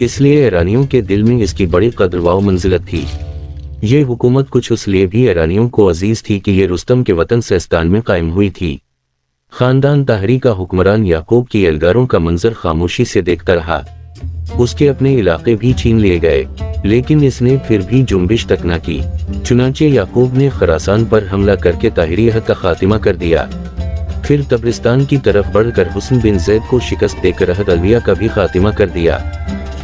اس لیے ایرانیوں کے دل میں اس کی بڑی قدر و منزلت تھی۔ یہ حکومت کچھ اس لیے بھی ایرانیوں کو عزیز تھی کہ یہ رستم کے وطن سیستان میں قائم ہوئی تھی۔ خاندان طاہری کا حکمران یعقوب کی ایلداروں کا منظر خاموشی سے دیکھتا رہا۔ اس کے اپنے علاقے بھی چھین لیے گئے، لیکن اس نے پھر بھی جنبش تک نہ کی۔ چنانچہ یعقوب نے خراسان پر حملہ کر کے طاہری عہد کا خاتمہ کر دیا۔ پھر تبرستان کی طرف بڑھ کر حسن بن زید کو شکست دے کر عہد الویہ کا بھی خاتمہ کر دیا۔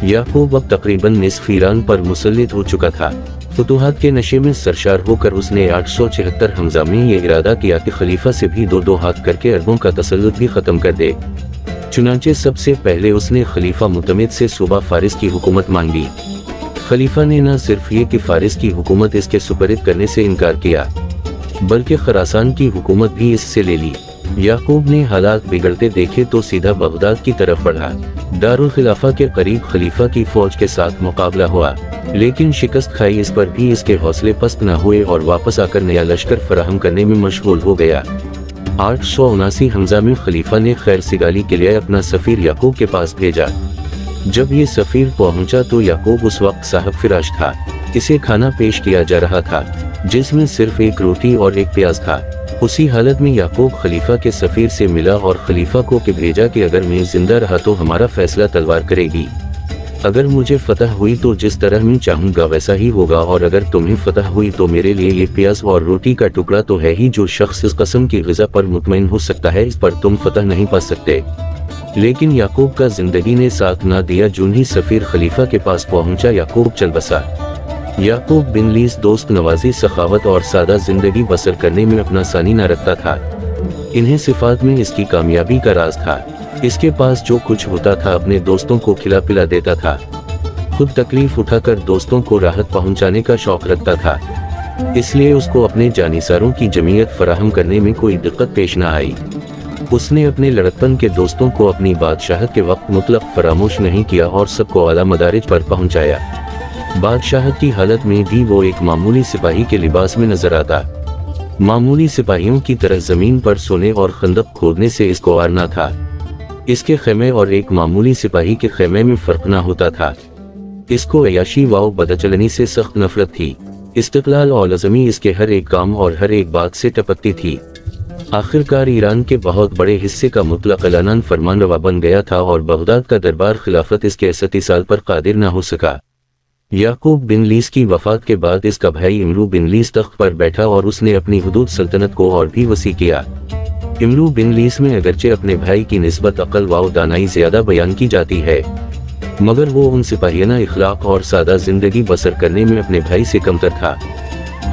یعقوب اب تقریباً نصف ایران پر مسلط ہو چکا تھا۔ فتوحات کے نشے میں سرشار ہو کر اس نے 876 حمزہ میں یہ ارادہ کیا کہ خلیفہ سے بھی دو ہاتھ کر کے عربوں کا تسلط بھی ختم کر دے۔ چنانچہ سب سے پہلے اس نے خلیفہ معتمد سے صوبہ فارس کی حکومت مانگی۔ خلیفہ نے نہ صرف یہ کہ فارس کی حکومت اس کے سپرد کرنے سے انکار کیا، بلکہ خراسان کی حکومت بھی اس سے لے لی۔ یعقوب نے حالات بگڑتے دیکھے تو سیدھا بغداد کی طرف بڑھا۔ دارالخلافہ کے قریب خلیفہ کی فوج کے ساتھ مقابلہ ہوا، لیکن شکست کھائی اس پر بھی اس کے حوصلے پست نہ ہوئے اور واپس آ کر نیا لشکر فراہم کرنے میں مشغول ہو گیا۔ 879 حمزہ میں خلیفہ نے خیر سگالی کے لیے اپنا سفیر یعقوب کے پاس بھیجا۔ جب یہ سفیر پہنچا تو یعقوب اس وقت صاحب فراش تھا۔ اسے کھانا پیش کیا جا رہا تھا جس میں صرف ایک روٹی اور ایک پیاز تھا۔ اسی حالت میں یعقوب خلیفہ کے سفیر سے ملا اور خلیفہ کو کہ بھیجا کہ اگر میں زندہ رہا تو ہمارا فیصلہ تلوار کرے گی، اگر مجھے فتح ہوئی تو جس طرح میں چاہوں گا ویسا ہی ہوگا، اور اگر تمہیں فتح ہوئی تو میرے لیے یہ پیاز اور روٹی کا ٹکڑا تو ہے ہی۔ جو شخص اس قسم کی غذا پر مطمئن ہو سکتا ہے اس پر تم فتح نہیں پا سکتے۔ لیکن یعقوب کا زندگی نے ساتھ نہ دیا۔ جون ہی سفیر خلیفہ کے پاس پہنچا یعقوب چل بسا۔ یعقوب بن لیس دوست نوازی، سخاوت اور سادہ زندگی بسر کرنے میں اپنا ثانی نہ رکھتا تھا۔ انہیں صفات میں اس کی کامیابی کا راز تھا۔ اس کے پاس جو کچھ ہوتا تھا اپنے دوستوں کو کھلا پلا دیتا تھا، خود تکلیف اٹھا کر دوستوں کو راحت پہنچانے کا شوق رکھتا تھا، اس لیے اس کو اپنے جانثاروں کی جمعیت فراہم کرنے میں کوئی دقت پیش نہ آئی۔ اس نے اپنے لڑکپن کے دوستوں کو اپنی بادشاہت کے وقت مطلق فراموش نہیں کیا اور سب کو اعلیٰ مدارج پر پہنچایا۔ بادشاہت کی حالت میں بھی وہ ایک معمولی سپاہی کے لباس میں نظر آتا۔ معمولی سپاہیوں کی طرح زمین پر سونے اور خندق کھودنے سے اس کو عار نہ تھا۔ اس کے خیمے اور ایک معمولی سپاہی کے خیمے میں فرق نہ ہوتا تھا۔ اس کو عیاشی و بدچلنی سے سخت نفرت تھی۔ استقلال اور عظمی اس کے ہر ایک کام اور ہر ایک بات سے ٹپکتی تھی۔ آخرکار ایران کے بہت بڑے حصے کا مطلق اعلاناً فرمان روا بن گیا تھا اور بغداد کا دربار خلافت اس کے استحصال پر قادر نہ ہو سکا۔ یعقوب بن لیس کی وفات کے بعد اس کا بھائی امرو بن لیس تخت پر بیٹھا اور اس نے اپنی حدود سلطنت کو اور بھی وسیع کیا۔ امرو بن لیس میں اگرچہ اپنے بھائی کی نسبت عقل و دانائی زیادہ بیان کی جاتی ہے، مگر وہ ان سپاہیانہ اخلاق اور سادہ زندگی بسر کرنے میں اپنے بھائی سے کمتر تھا۔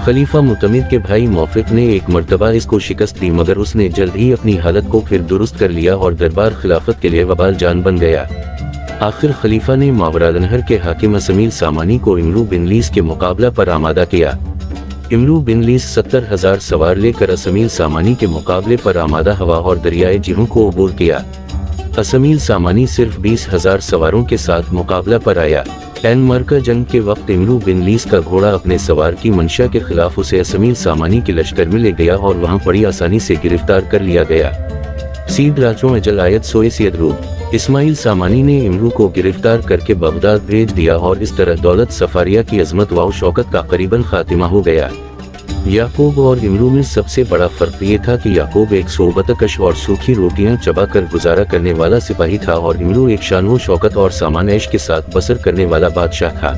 خلیفہ معتمد کے بھائی موفق نے ایک مرتبہ اس کو شکست دی، مگر اس نے جلد ہی اپنی حالت کو پھر درست کر لیا اور دربار خلافت کے لیے وبال جان بن گیا۔ آخر خلیفہ نے ماورالنہر کے حاکم اسمیل سامانی کو امرو بن لیس کے مقابلہ پر آمادہ کیا۔ امرو بن لیس 70,000 سوار لے کر اسمیل سامانی کے مقابلے پر آمادہ ہوا اور دریائے جیہوں کو عبور کیا۔ اسمیل سامانی صرف 20,000 سواروں کے ساتھ مقابلہ پر آیا۔ این مرکہ جنگ کے وقت امرو بن لیس کا گھوڑا اپنے سوار کی منشا کے خلاف اسے اسمیل سامانی کے لشکر میں لے گیا اور وہاں بڑی آسانی سے گرفتار کر لیا گیا۔ سید راچوں اجل آیت سوئے سید رو اسماعیل سامانی نے امرو کو گرفتار کر کے بغداد بھیج دیا اور اس طرح دولت سفاریہ کی عظمت و شوکت کا قریباً خاتمہ ہو گیا۔ یعقوب اور امرو میں سب سے بڑا فرق یہ تھا کہ یعقوب ایک صحبت کش اور سوکھی روٹیاں چبا کر گزارا کرنے والا سپاہی تھا اور امرو ایک شان و شوکت اور سامان عیش کے ساتھ بسر کرنے والا بادشاہ تھا۔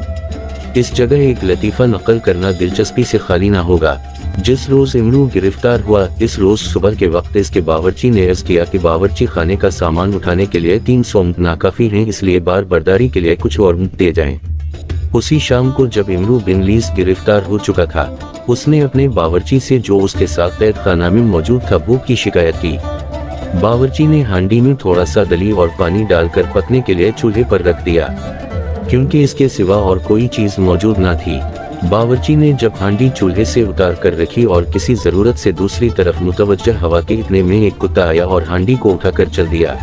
اس جگہ ایک لطیفہ نقل کرنا دلچسپی سے خالی نہ ہوگا۔ جس روز امرو گرفتار ہوا اس روز صبح کے وقت اس کے باورچی نے عرض کیا کہ باورچی خانے کا سامان اٹھانے کے لیے 300 اونٹ ناکافی ہیں، اس لیے بار برداری کے لیے کچھ اور اونٹ دے جائیں۔ اسی شام کو جب امرو بن لیس گرفتار ہو چکا تھا، اس نے اپنے باورچی سے جو اس کے ساتھ قید خانہ میں موجود تھا بھوک کی شکایت کی۔ باورچی نے ہانڈی میں تھوڑا سا دلی اور پانی ڈال کر پکنے کے لیے چولہے پر رکھ دیا، کیونکہ اس کے سوا اور کوئی چیز موجود نہ تھی۔ باورچی نے جب ہانڈی چولہے سے اتار کر رکھی اور کسی ضرورت سے دوسری طرف متوجہ ہوا کہ اتنے میں ایک کتا آیا اور ہانڈی کو اٹھا کر چل دیا۔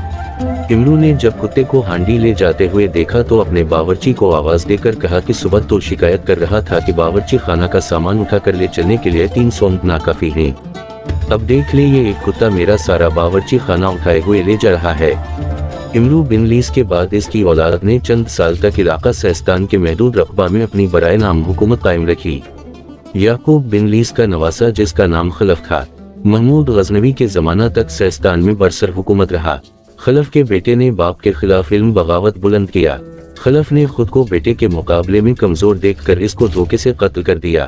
امرو نے جب کتے کو ہانڈی لے جاتے ہوئے دیکھا تو اپنے باورچی کو آواز دے کر کہا کہ صبح تو شکایت کر رہا تھا کہ باورچی خانہ کا سامان اٹھا کر لے چلنے کے لیے 300 اونٹ ناکافی ہیں، اب دیکھ لے یہ ایک کتا میرا سارا باورچی خانہ اٹھائے ہوئے لے جا رہا ہے۔ امرو بن لیس کے بعد اس کی اولاد نے چند سال تک علاقہ سیستان کے محدود رقبہ میں اپنی برائے نام حکومت قائم رکھی۔ یعقوب بن لیس کا نواسا جس کا نام خلف تھا، محمود غزنوی کے زمانہ تک سیستان میں برسر حکومت رہا۔ خلف کے بیٹے نے باپ کے خلاف علم بغاوت بلند کیا۔ خلف نے خود کو بیٹے کے مقابلے میں کمزور دیکھ کر اس کو دھوکے سے قتل کر دیا۔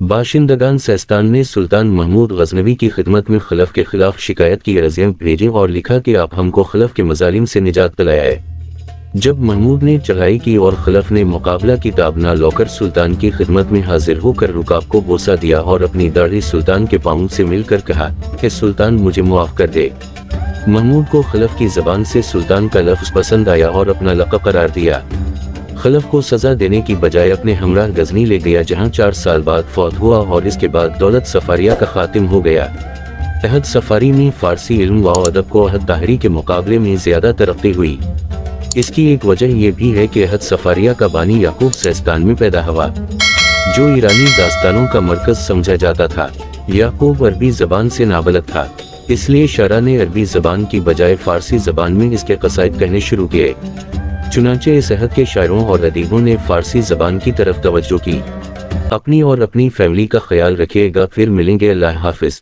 باشندگان سیستان نے سلطان محمود غزنوی کی خدمت میں خلف کے خلاف شکایت کی عرضیاں بھیجیں اور لکھا کہ آپ ہم کو خلف کے مظالم سے نجات دلایا ہے۔ جب محمود نے چڑھائی کی اور خلف نے مقابلہ کی تاب نہ لو کر سلطان کی خدمت میں حاضر ہو کر رکاب کو بوسہ دیا اور اپنی داڑھی سلطان کے پاؤں سے مل کر کہا کہ سلطان مجھے معاف کر دے۔ محمود کو خلف کی زبان سے سلطان کا لفظ پسند آیا اور اپنا لقب قرار دیا۔ خلف کو سزا دینے کی بجائے اپنے ہمراہ غزنی لے گیا جہاں 4 سال بعد فوت ہوا اور اس کے بعد دولت صفاریہ کا خاتم ہو گیا۔ عہد صفاری میں فارسی علم و ادب کو عہد طاہری کے مقابلے میں زیادہ ترقی ہوئی۔ اس کی ایک وجہ یہ بھی ہے کہ عہد صفاریہ کا بانی یعقوب سیستان میں پیدا ہوا، جو ایرانی داستانوں کا مرکز سمجھا جاتا تھا۔ یعقوب عربی زبان سے نابلد تھا، اس لیے شاعروں نے عربی زبان کی بجائے فارسی زبان میں اس کے قصائد کہنے شروع کیے۔ چنانچہ اس عہد کے شاعروں اور ادیبوں نے فارسی زبان کی طرف توجہ کی۔ اپنی اور اپنی فیملی کا خیال رکھیے گا، پھر ملیں گے، اللہ حافظ۔